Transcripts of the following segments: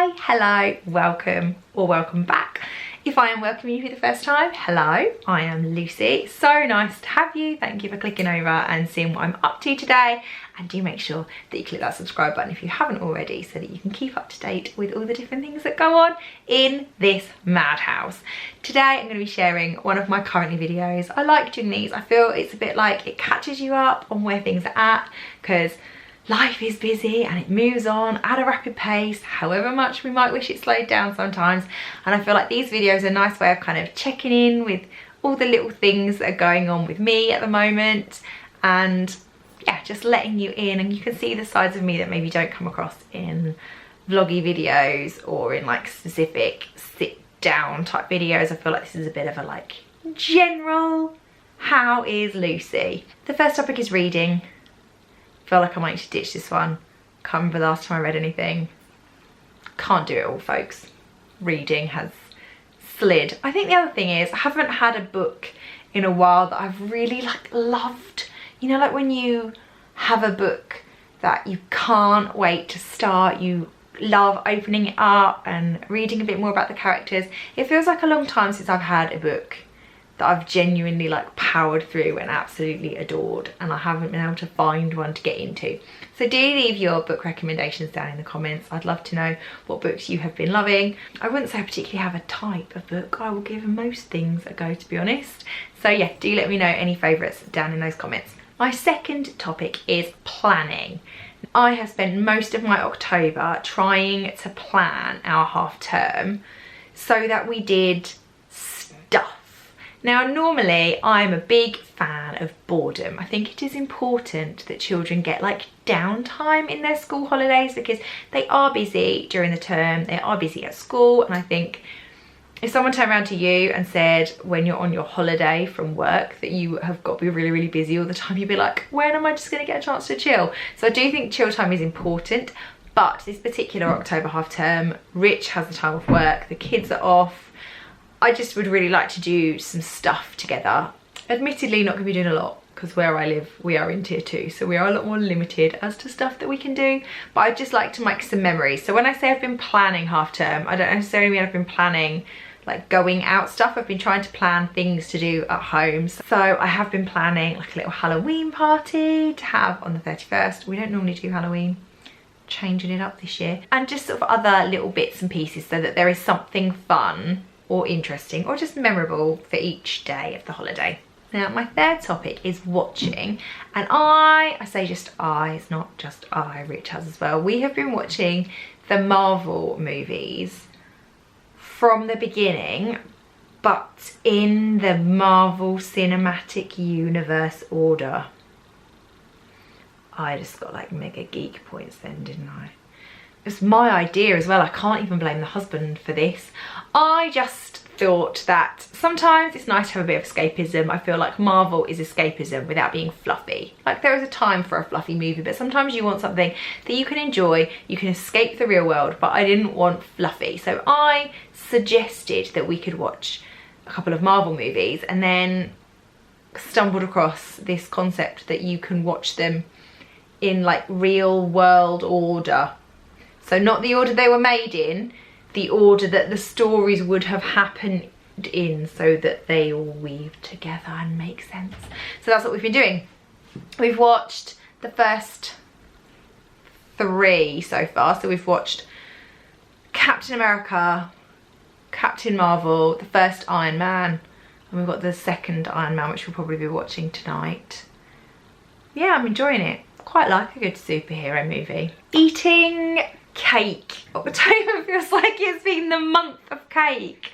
Hi, hello, welcome or welcome back. If I am welcoming you for the first time, hello, I am Lucy. So nice to have you. Thank you for clicking over and seeing what I'm up to today. And do make sure that you click that subscribe button if you haven't already, so that you can keep up to date with all the different things that go on in this madhouse. Today I'm going to be sharing one of my currently videos. I like doing these. I feel it's a bit like it catches you up on where things are at, because life is busy and it moves on at a rapid pace, however much we might wish it slowed down sometimes. And I feel like these videos are a nice way of kind of checking in with all the little things that are going on with me at the moment, and yeah, just letting you in, and you can see the sides of me that maybe don't come across in vloggy videos or in like specific sit down type videos. I feel like this is a bit of a like general, how is Lucy? The first topic is reading. Feel like I might need to ditch this one. Can't remember the last time I read anything. Can't do it all, folks. Reading has slid. I think the other thing is I haven't had a book in a while that I've really like loved. You know, like when you have a book that you can't wait to start, you love opening it up and reading a bit more about the characters. It feels like a long time since I've had a book that I've genuinely like powered through and absolutely adored, and I haven't been able to find one to get into. So do leave your book recommendations down in the comments. I'd love to know what books you have been loving. I wouldn't say I particularly have a type of book. I will give most things a go, to be honest. So yeah, do let me know any favourites down in those comments. My second topic is planning. I have spent most of my October trying to plan our half term so that we did stuff. Now, normally I'm a big fan of boredom. I think it is important that children get like downtime in their school holidays, because they are busy during the term, they are busy at school. And I think if someone turned around to you and said when you're on your holiday from work that you have got to be really, really busy all the time, you'd be like, when am I just going to get a chance to chill? So I do think chill time is important, but this particular October half term, Rich has the time off work, the kids are off. I just would really like to do some stuff together. Admittedly, not going to be doing a lot, because where I live, we are in tier 2, so we are a lot more limited as to stuff that we can do. But I'd just like to make some memories. So when I say I've been planning half term, I don't necessarily mean I've been planning like going out stuff. I've been trying to plan things to do at home. So I have been planning like a little Halloween party to have on the 31st. We don't normally do Halloween. Changing it up this year. And just sort of other little bits and pieces so that there is something fun or interesting or just memorable for each day of the holiday. Now, my third topic is watching, and I say just I, it's not just I, Rich has as well. We have been watching the Marvel movies from the beginning, but in the Marvel Cinematic Universe order. I just got like mega geek points then, didn't I? It's my idea as well. I can't even blame the husband for this. I just thought that sometimes it's nice to have a bit of escapism. I feel like Marvel is escapism without being fluffy. Like there is a time for a fluffy movie, but sometimes you want something that you can enjoy, you can escape the real world, but I didn't want fluffy. So I suggested that we could watch a couple of Marvel movies, and then stumbled across this concept that you can watch them in like real world order. So not the order they were made in, the order that the stories would have happened in, so that they all weave together and make sense. So that's what we've been doing. We've watched the first 3 so far. So we've watched Captain America, Captain Marvel, the first Iron Man, and we've got the second Iron Man, which we'll probably be watching tonight. Yeah, I'm enjoying it. Quite like a good superhero movie. Eating cake. October feels like it's been the month of cake.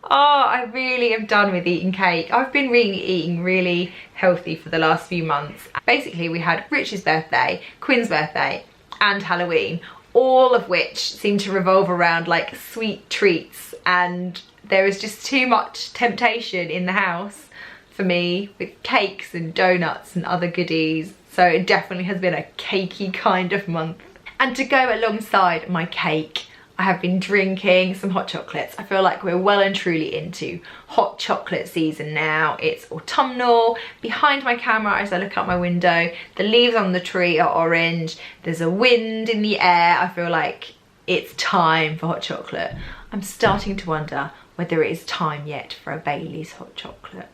Oh, I really am done with eating cake. I've been really eating really healthy for the last few months. Basically, we had Rich's birthday, Quinn's birthday, and Halloween, all of which seem to revolve around like sweet treats, and there is just too much temptation in the house for me with cakes and donuts and other goodies. So it definitely has been a cakey kind of month. And to go alongside my cake, I have been drinking some hot chocolates. I feel like we're well and truly into hot chocolate season now. It's autumnal. Behind my camera, as I look out my window, the leaves on the tree are orange. There's a wind in the air. I feel like it's time for hot chocolate. I'm starting to wonder whether it is time yet for a Bailey's hot chocolate.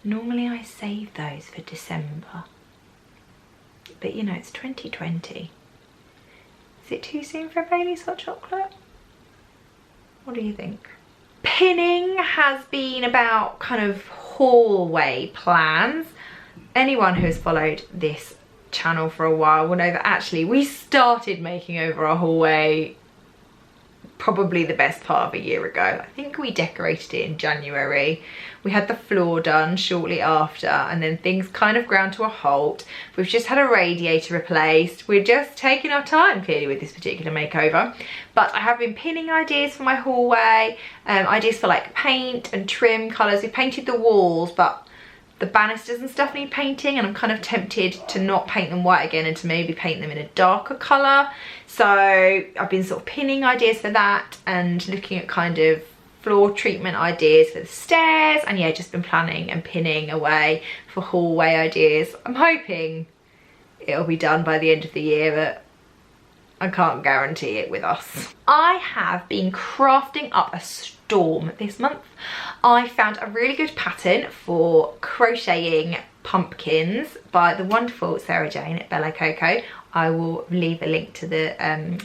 Normally I save those for December, but you know, it's 2020. Is it too soon for a Bailey's hot chocolate? What do you think? Pinning has been about kind of hallway plans. Anyone who has followed this channel for a while will know that actually we started making over our hallway probably the best part of a year ago. I think we decorated it in January. We had the floor done shortly after, and then things kind of ground to a halt. We've just had a radiator replaced. We're just taking our time clearly with this particular makeover, but I have been pinning ideas for my hallway, ideas for like paint and trim colours. We painted the walls, but the banisters and stuff need painting, and I'm kind of tempted to not paint them white again and to maybe paint them in a darker colour. So I've been sort of pinning ideas for that and looking at kind of floor treatment ideas for the stairs, and yeah, just been planning and pinning away for hallway ideas. I'm hoping it'll be done by the end of the year, but I can't guarantee it with us. I have been crafting up a storm this month. I found a really good pattern for crocheting pumpkins by the wonderful Sarah Jane at Bella Coco. I will leave a link to the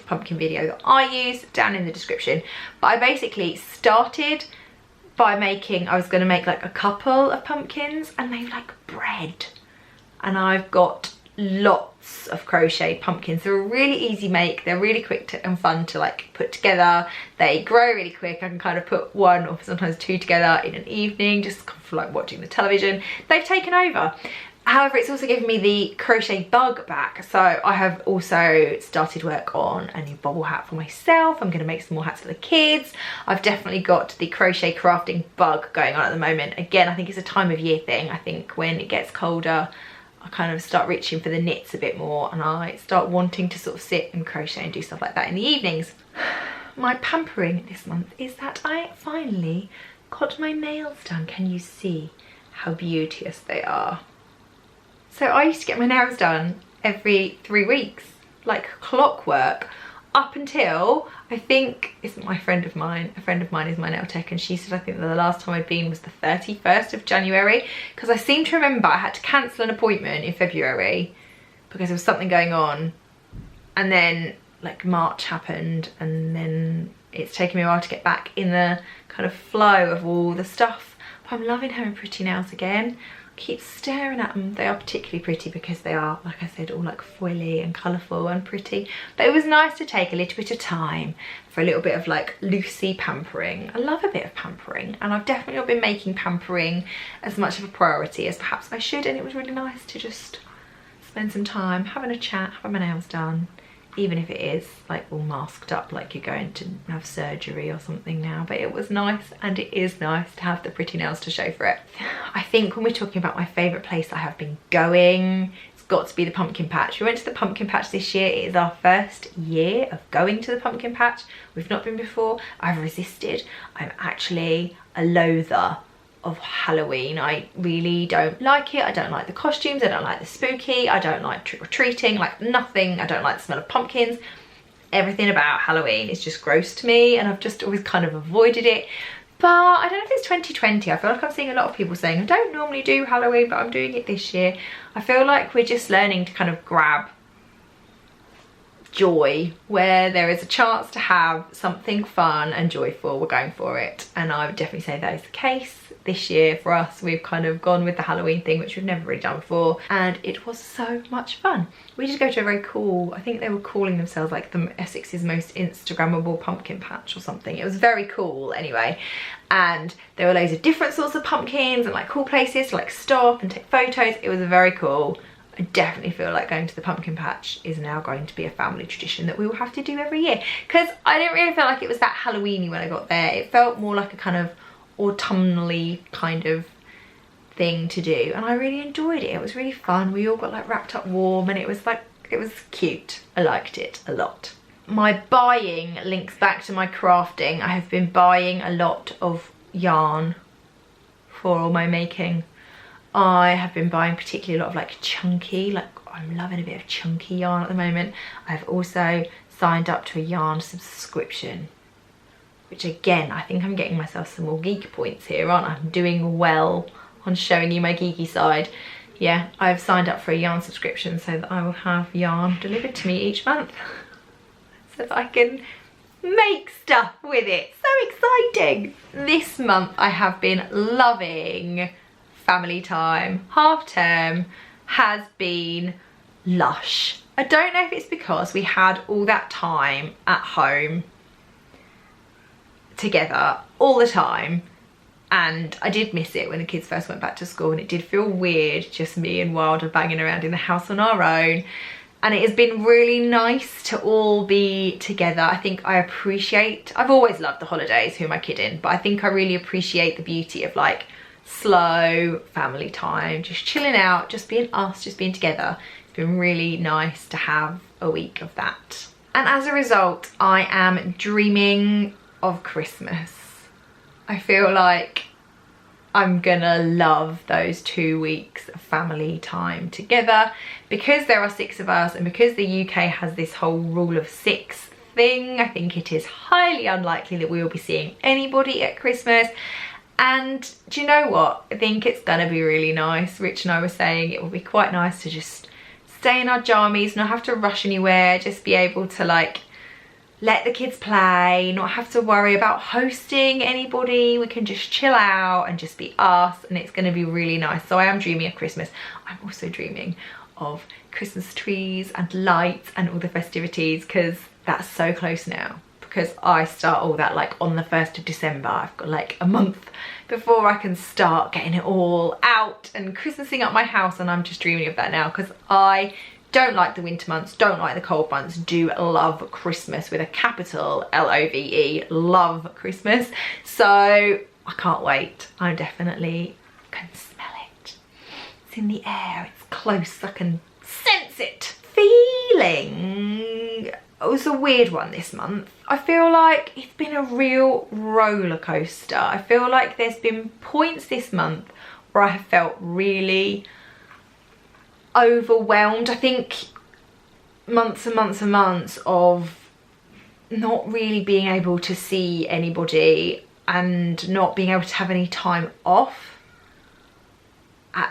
pumpkin video that I use down in the description. But I basically started by making, I was going to make like a couple of pumpkins, and they like bread. And I've got lots of crochet pumpkins. They're a really easy make. They're really quick and fun to like put together. They grow really quick. I can kind of put one or sometimes two together in an evening, just kind of like watching the television. They've taken over. However, it's also given me the crochet bug back. So I have also started work on a new bobble hat for myself. I'm going to make some more hats for the kids. I've definitely got the crochet crafting bug going on at the moment. Again, I think it's a time of year thing. I think when it gets colder, I kind of start reaching for the knits a bit more, and I start wanting to sort of sit and crochet and do stuff like that in the evenings. My pampering this month is that I finally got my nails done. Can you see how beauteous they are? So I used to get my nails done every 3 weeks, like clockwork, up until I think it's a friend of mine is my nail tech, and she said I think that the last time I'd been was the 31st of January, because I seem to remember I had to cancel an appointment in February because there was something going on, and then like March happened, and then it's taken me a while to get back in the kind of flow of all the stuff. But I'm loving having pretty nails again. Keep staring at them. They are particularly pretty because they are, like I said, all like foily and colourful and pretty. But it was nice to take a little bit of time for a little bit of like loosey pampering. I love a bit of pampering, and I've definitely not been making pampering as much of a priority as perhaps I should, and it was really nice to just spend some time having a chat, having my nails done, even if it is like all masked up like you're going to have surgery or something now. But it was nice, and it is nice to have the pretty nails to show for it. I think when we're talking about my favourite place I have been going, it's got to be the pumpkin patch. We went to the pumpkin patch this year. It is our first year of going to the pumpkin patch. We've not been before. I've resisted. I'm actually a loather of Halloween. I really don't like it. I don't like the costumes. I don't like the spooky. I don't like trick-or-treating, like nothing. I don't like the smell of pumpkins. Everything about Halloween is just gross to me, and I've just always kind of avoided it. But I don't know if it's 2020. I feel like I'm seeing a lot of people saying I don't normally do Halloween, but I'm doing it this year. I feel like we're just learning to kind of grab joy where there is a chance to have something fun and joyful. We're going for it, and I would definitely say that is the case this year for us. We've kind of gone with the Halloween thing, which we've never really done before, and it was so much fun. We just go to a very cool, I think they were calling themselves like the Essex's most Instagrammable pumpkin patch or something. It was very cool anyway, and there were loads of different sorts of pumpkins and like cool places to like stop and take photos. It was very cool. I definitely feel like going to the pumpkin patch is now going to be a family tradition that we will have to do every year, because I didn't really feel like it was that Halloween-y when I got there. It felt more like a kind of autumnally kind of thing to do, and I really enjoyed it. It was really fun. We all got like wrapped up warm, and it was like, it was cute. I liked it a lot. My buying links back to my crafting. I have been buying a lot of yarn for all my making. I have been buying particularly a lot of like chunky, like I'm loving a bit of chunky yarn at the moment. I've also signed up to a yarn subscription, which again, I think I'm getting myself some more geek points here, aren't I? I'm doing well on showing you my geeky side. Yeah, I've signed up for a yarn subscription so that I will have yarn delivered to me each month so that I can make stuff with it. So exciting. This month I have been loving family time. Half term has been lush. I don't know if it's because we had all that time at home together all the time, and I did miss it when the kids first went back to school, and it did feel weird just me and Wylder banging around in the house on our own. And it has been really nice to all be together. I think I've always loved the holidays, who am I kidding, but I think I really appreciate the beauty of like slow family time, just chilling out, just being us, just being together. It's been really nice to have a week of that. And as a result, I am dreaming of Christmas. I feel like I'm gonna love those 2 weeks of family time together, because there are 6 of us and because the UK has this whole rule of 6 thing. I think it is highly unlikely that we will be seeing anybody at Christmas. And do you know what? I think it's gonna be really nice. Rich and I were saying it will be quite nice to just stay in our jammies, not have to rush anywhere, just be able to like let the kids play, not have to worry about hosting anybody. We can just chill out and just be us, and it's going to be really nice. So I am dreaming of Christmas. I'm also dreaming of Christmas trees and lights and all the festivities, because that's so close now, because I start all that like on the 1st of December. I've got like a month before I can start getting it all out and Christmasing up my house, and I'm just dreaming of that now, because I don't like the winter months, don't like the cold months, do love Christmas with a capital L-O-V-E, love Christmas. So I can't wait. I definitely can smell it. It's in the air, it's close, I can sense it. Feeling, it was a weird one this month. I feel like it's been a real roller coaster. I feel like there's been points this month where I have felt really overwhelmed. I think months and months and months of not really being able to see anybody and not being able to have any time off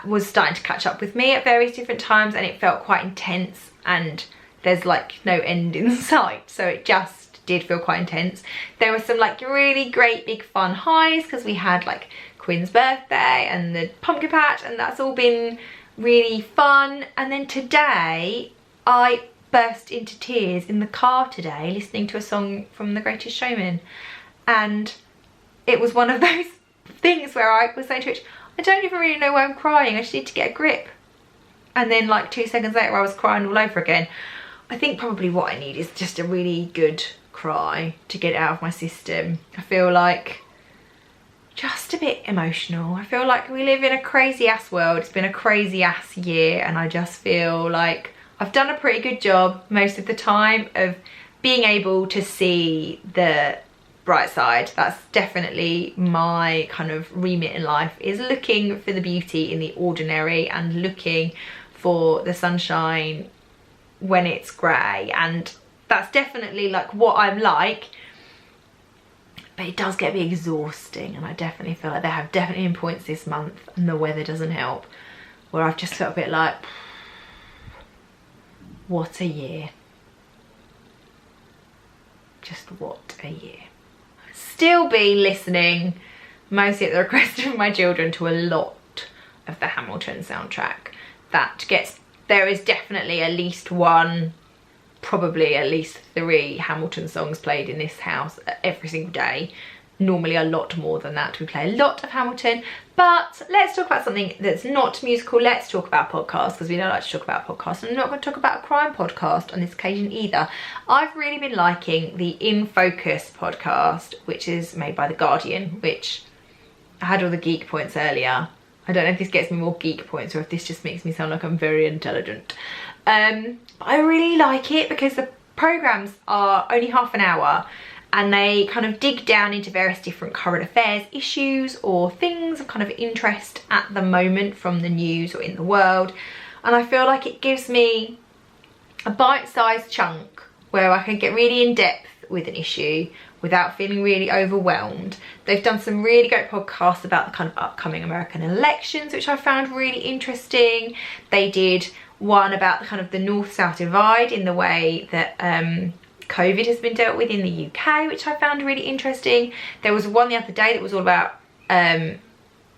was starting to catch up with me at various different times, and it felt quite intense, and there's like no end in sight, so it just did feel quite intense. There were some like really great big fun highs, because we had like Quinn's birthday and the pumpkin patch, and that's all been really fun. And then today I burst into tears in the car today listening to a song from The Greatest Showman, and it was one of those things where I was saying to Rich, I don't even really know why I'm crying, I just need to get a grip. And then like 2 seconds later I was crying all over again. I think probably what I need is just a really good cry to get it out of my system. I feel like just a bit emotional. I feel like we live in a crazy ass world. It's been a crazy ass year, and I just feel like I've done a pretty good job most of the time of being able to see the bright side. That's definitely my kind of remit in life, is looking for the beauty in the ordinary and looking for the sunshine when it's grey, and that's definitely like what I'm like. But it does get me exhausting, and I definitely feel like there have definitely been points this month, and the weather doesn't help, where I've just felt a bit like, what a year. Just what a year. Still been listening, mostly at the request of my children, to a lot of the Hamilton soundtrack. There is definitely at least one, probably at least 3 Hamilton songs played in this house every single day. Normally a lot more than that. We play a lot of Hamilton. But let's talk about something that's not musical. Let's talk about podcasts, because we don't like to talk about podcasts. And I'm not going to talk about a crime podcast on this occasion either. I've really been liking the In Focus podcast, which is made by The Guardian, which I had all the geek points earlier. I don't know if this gets me more geek points or if this just makes me sound like I'm very intelligent. But I really like it because the programmes are only half an hour, and they kind of dig down into various different current affairs issues or things of kind of interest at the moment from the news or in the world. And I feel like it gives me a bite-sized chunk where I can get really in depth with an issue without feeling really overwhelmed. They've done some really great podcasts about the kind of upcoming American elections, which I found really interesting. They did one about the kind of the north-south divide in the way that COVID has been dealt with in the UK, which I found really interesting. There was one the other day that was all about the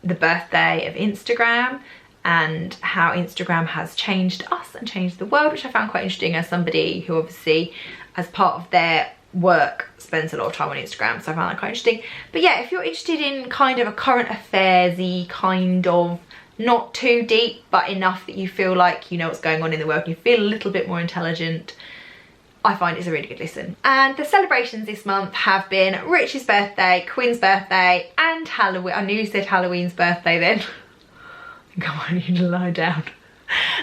birthday of Instagram and how Instagram has changed us and changed the world, which I found quite interesting as somebody who obviously, as part of their work, spends a lot of time on Instagram, so I found that quite interesting. But yeah, if you're interested in kind of a current affairs-y kind of, not too deep, but enough that you feel like you know what's going on in the world and you feel a little bit more intelligent, I find it's a really good listen. And the celebrations this month have been Rich's birthday, Quinn's birthday, and Halloween. I knew you said Halloween's birthday then. Come on, you need to lie down.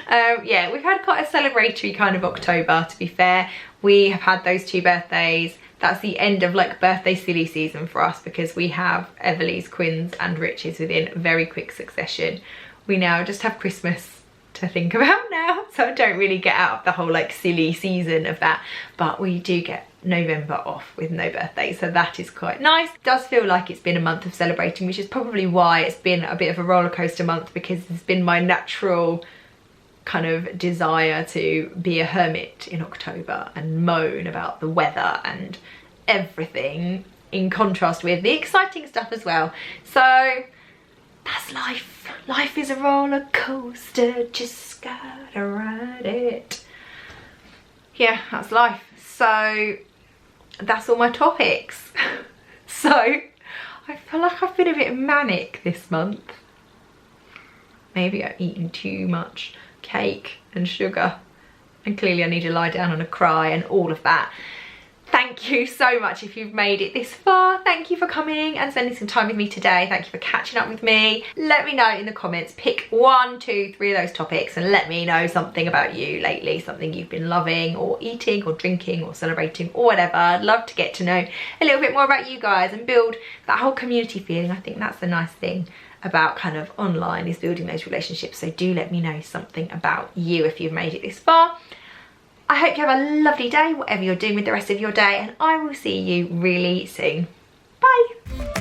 Yeah, we've had quite a celebratory kind of October, to be fair. We have had those 2 birthdays. That's the end of like birthday silly season for us, because we have Everly's, Quinn's and Rich's within very quick succession. We now just have Christmas to think about now, so I don't really get out of the whole like silly season of that, but we do get November off with no birthday, so that is quite nice. It does feel like it's been a month of celebrating, which is probably why it's been a bit of a roller coaster month, because it's been my natural kind of desire to be a hermit in October and moan about the weather and everything, in contrast with the exciting stuff as well. So that's life. Life is a roller coaster, just gotta ride it. Yeah, that's life. So that's all my topics. So I feel like I've been a bit manic this month. Maybe I've eaten too much cake and sugar, and clearly I need to lie down and cry and all of that. Thank you so much if you've made it this far. Thank you for coming and spending some time with me today. Thank you for catching up with me. Let me know in the comments, pick 1, 2, 3 of those topics and let me know something about you lately, something you've been loving or eating or drinking or celebrating or whatever. I'd love to get to know a little bit more about you guys and build that whole community feeling. I think that's the nice thing about kind of online, is building those relationships. So do let me know something about you if you've made it this far. I hope you have a lovely day, whatever you're doing with the rest of your day, and I will see you really soon. Bye.